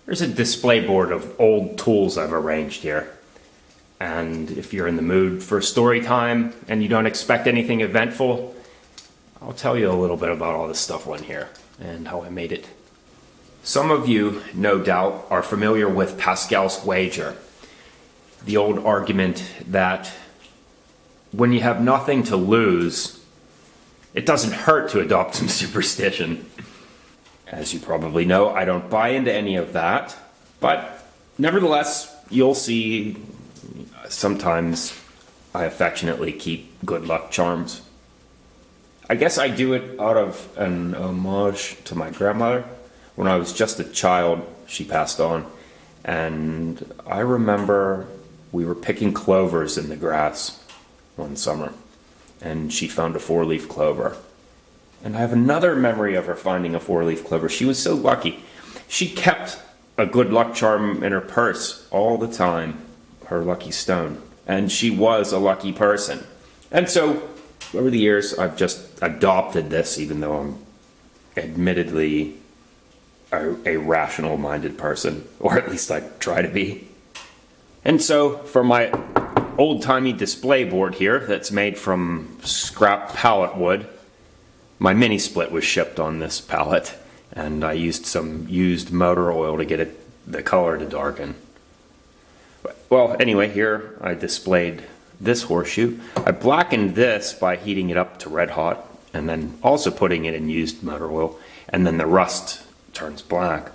There's a display board of old tools I've arranged here. And if you're in the mood for story time and you don't expect anything eventful, I'll tell you a little bit about all this stuff on here and how I made it. Some of you, no doubt, are familiar with Pascal's wager. The old argument that when you have nothing to lose, it doesn't hurt to adopt some superstition. As you probably know, I don't buy into any of that, but nevertheless, you'll see sometimes I affectionately keep good luck charms. I guess I do it out of an homage to my grandmother. When I was just a child, she passed on, and I remember we were picking clovers in the grass one summer, and she found a four-leaf clover. And I have another memory of her finding a four-leaf clover. She was so lucky. She kept a good luck charm in her purse all the time, her lucky stone, and she was a lucky person. And so, over the years, I've just adopted this, even though I'm admittedly a rational-minded person, or at least I try to be. And so, for my old-timey display board here that's made from scrap pallet wood, my mini split was shipped on this pallet, and I used some used motor oil to get the color to darken. Well, anyway, here I displayed this horseshoe. I blackened this by heating it up to red hot, and then also putting it in used motor oil, and then the rust turns black.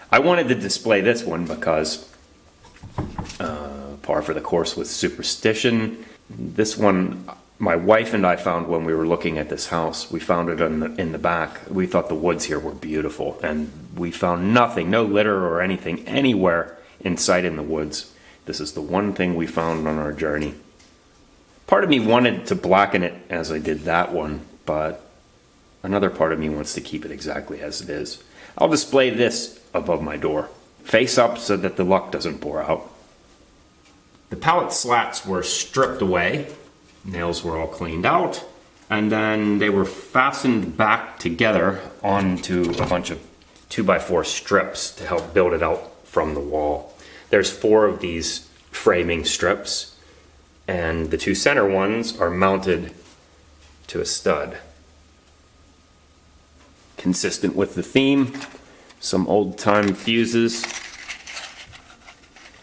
I wanted to display this one because par for the course with superstition. This one, my wife and I found when we were looking at this house. We found it in the back. We thought the woods here were beautiful, and we found nothing, no litter or anything anywhere in sight in the woods. This is the one thing we found on our journey. Part of me wanted to blacken it as I did that one, but another part of me wants to keep it exactly as it is. I'll display this above my door, face up so that the luck doesn't pour out. The pallet slats were stripped away, nails were all cleaned out, and then they were fastened back together onto a bunch of 2x4 strips to help build it out from the wall. There's 4 of these framing strips, and the 2 center ones are mounted to a stud. Consistent with the theme, some old-time fuses,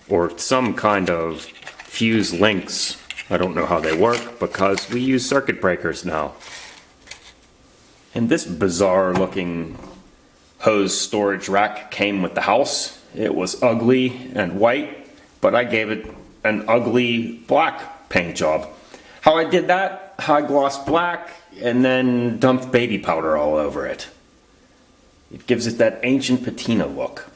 or some kind of fuse links. I don't know how they work because we use circuit breakers now. And this bizarre-looking hose storage rack came with the house. It was ugly and white, but I gave it an ugly black paint job. How I did that? High gloss black and then dumped baby powder all over it. It gives it that ancient patina look.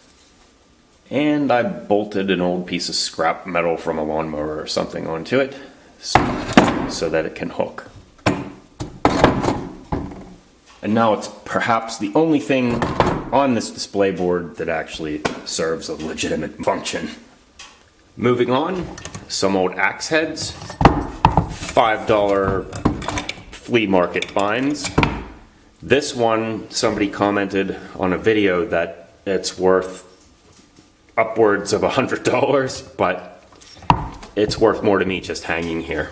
And I bolted an old piece of scrap metal from a lawnmower or something onto it so that it can hook. And now it's perhaps the only thing on this display board that actually serves a legitimate function. Moving on, some old axe heads, $5 flea market finds. This one, somebody commented on a video that it's worth upwards of $100, but it's worth more to me just hanging here.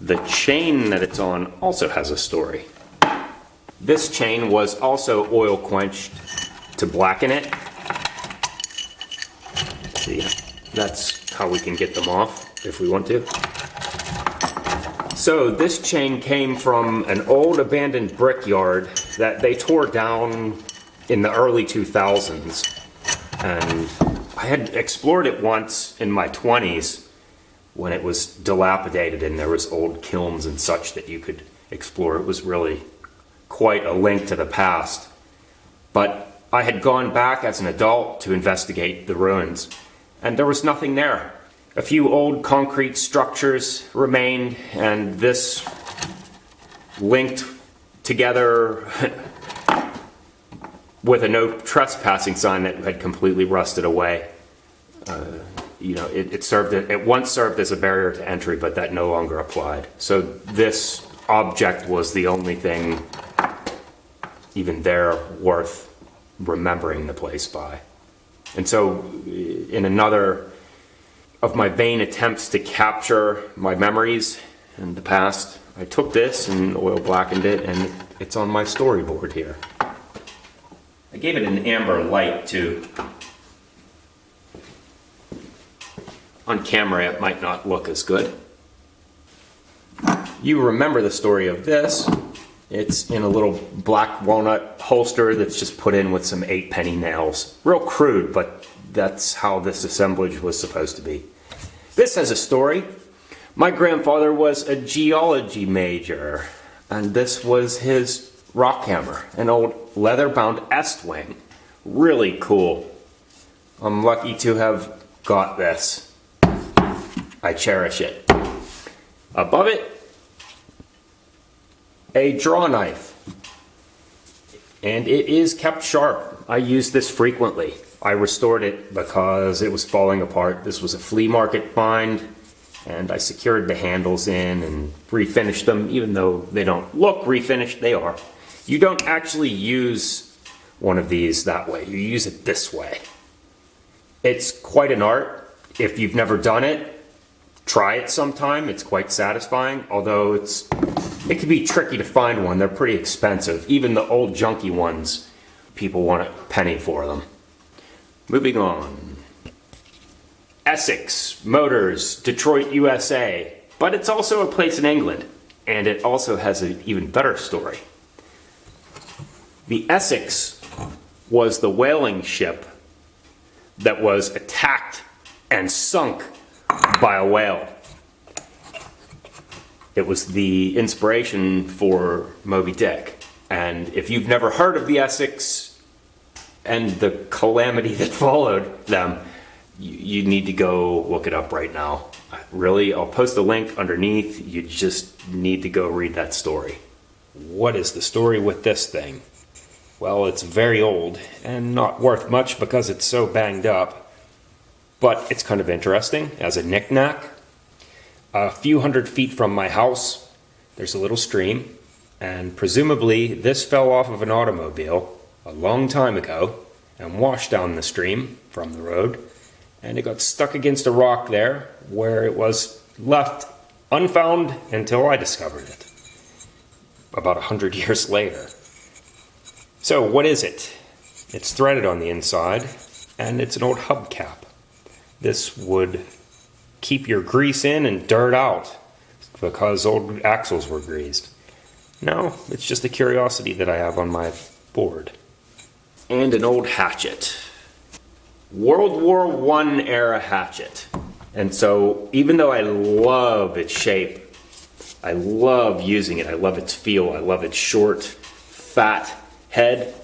The chain that it's on also has a story. This chain was also oil quenched to blacken it. See, that's how we can get them off if we want to. So this chain came from an old abandoned brickyard that they tore down in the early 2000s. And I had explored it once in my 20s when it was dilapidated and there was old kilns and such that you could explore. It was really quite a link to the past. But I had gone back as an adult to investigate the ruins, and there was nothing there. A few old concrete structures remained, and this linked together with a no trespassing sign that had completely rusted away. It once served as a barrier to entry, but that no longer applied. So this object was the only thing, even there, worth remembering the place by. And so, in another of my vain attempts to capture my memories in the past, I took this and oil blackened it, and it's on my storyboard here. I gave it an amber light too. On camera it might not look as good. You remember the story of this. It's in a little black walnut holster that's just put in with some 8-penny nails. Real crude, but that's how this assemblage was supposed to be. This has a story. My grandfather was a geology major, and this was his rock hammer, an old leather-bound Estwing. Really cool. I'm lucky to have got this. I cherish it. Above it, a draw knife. And it is kept sharp. I use this frequently. I restored it because it was falling apart. This was a flea market find, and I secured the handles in and refinished them. Even though they don't look refinished, they are. You don't actually use one of these that way. You use it this way. It's quite an art. If you've never done it, try it sometime. It's quite satisfying, although it can be tricky to find one. They're pretty expensive. Even the old junky ones, people want a penny for them. Moving on. Essex Motors, Detroit, USA. But it's also a place in England, and it also has an even better story. The Essex was the whaling ship that was attacked and sunk by a whale. It was the inspiration for Moby Dick. And if you've never heard of the Essex and the calamity that followed them, you need to go look it up right now. Really, I'll post a link underneath. You just need to go read that story. What is the story with this thing? Well, it's very old and not worth much because it's so banged up. But it's kind of interesting as a knick-knack. A few hundred feet from my house, there's a little stream, and presumably this fell off of an automobile a long time ago and washed down the stream from the road, and it got stuck against a rock there where it was left unfound until I discovered it about 100 years later. So what is it? It's threaded on the inside, and it's an old hubcap. This would keep your grease in and dirt out because old axles were greased. No, it's just a curiosity that I have on my board. And an old hatchet. World War I era hatchet. And so even though I love its shape, I love using it, I love its feel, I love its short, fat head,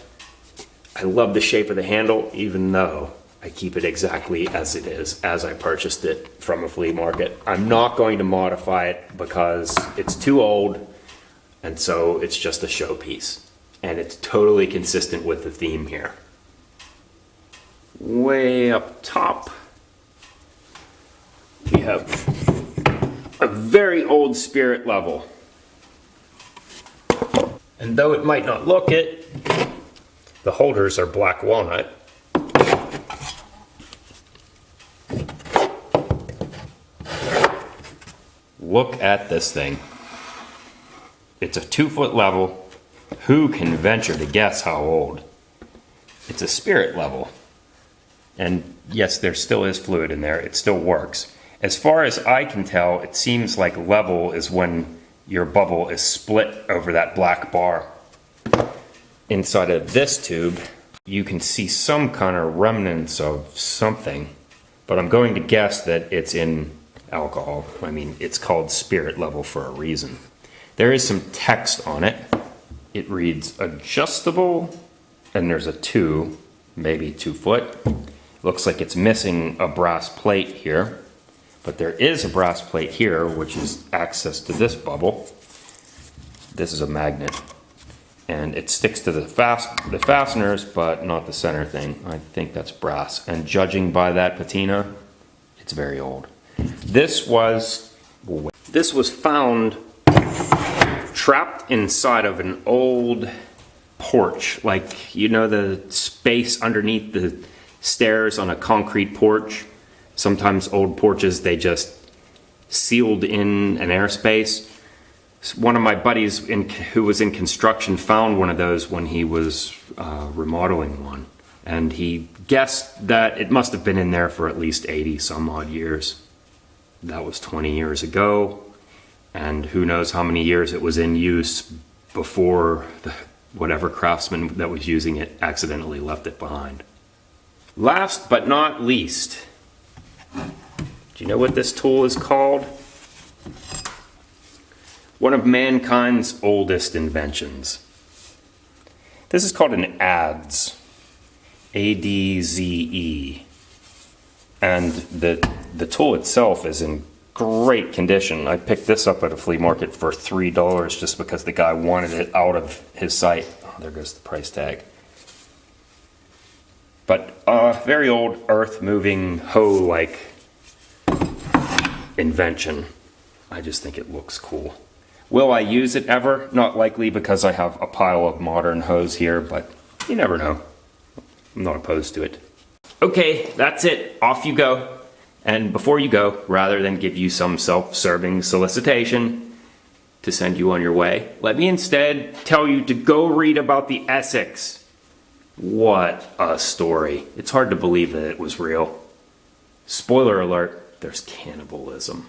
I love the shape of the handle, even though I keep it exactly as it is, as I purchased it from a flea market. I'm not going to modify it because it's too old, and so it's just a showpiece. And it's totally consistent with the theme here. Way up top, we have a very old spirit level. And though it might not look it, the holders are black walnut. Look at this thing. It's a 2-foot level. Who can venture to guess how old? It's a spirit level. And yes, there still is fluid in there. It still works. As far as I can tell, it seems like level is when your bubble is split over that black bar. Inside of this tube, you can see some kind of remnants of something, but I'm going to guess that it's in alcohol. I mean, it's called spirit level for a reason. There is some text on it. It reads adjustable, and there's a 2, maybe 2 foot. Looks like it's missing a brass plate here, But there is a brass plate here, which is access to this bubble. This is a magnet. And it sticks to the fasteners, but not the center thing. I think that's brass. And judging by that patina, it's very old. This was found trapped inside of an old porch. Like, you know, the space underneath the stairs on a concrete porch? Sometimes old porches, they just sealed in an airspace. One of my buddies who was in construction found one of those when he was remodeling one. And he guessed that it must have been in there for at least 80 some odd years. That was 20 years ago. And who knows how many years it was in use before whatever craftsman that was using it accidentally left it behind. Last but not least, do you know what this tool is called? One of mankind's oldest inventions. This is called an adze. A-D-Z-E. And the tool itself is in great condition. I picked this up at a flea market for $3 just because the guy wanted it out of his sight. Oh, there goes the price tag. But very old earth-moving hoe-like invention. I just think it looks cool. Will I use it ever? Not likely, because I have a pile of modern hoes here, but you never know. I'm not opposed to it. Okay, that's it. Off you go. And before you go, rather than give you some self-serving solicitation to send you on your way, let me instead tell you to go read about the Essex. What a story. It's hard to believe that it was real. Spoiler alert, there's cannibalism.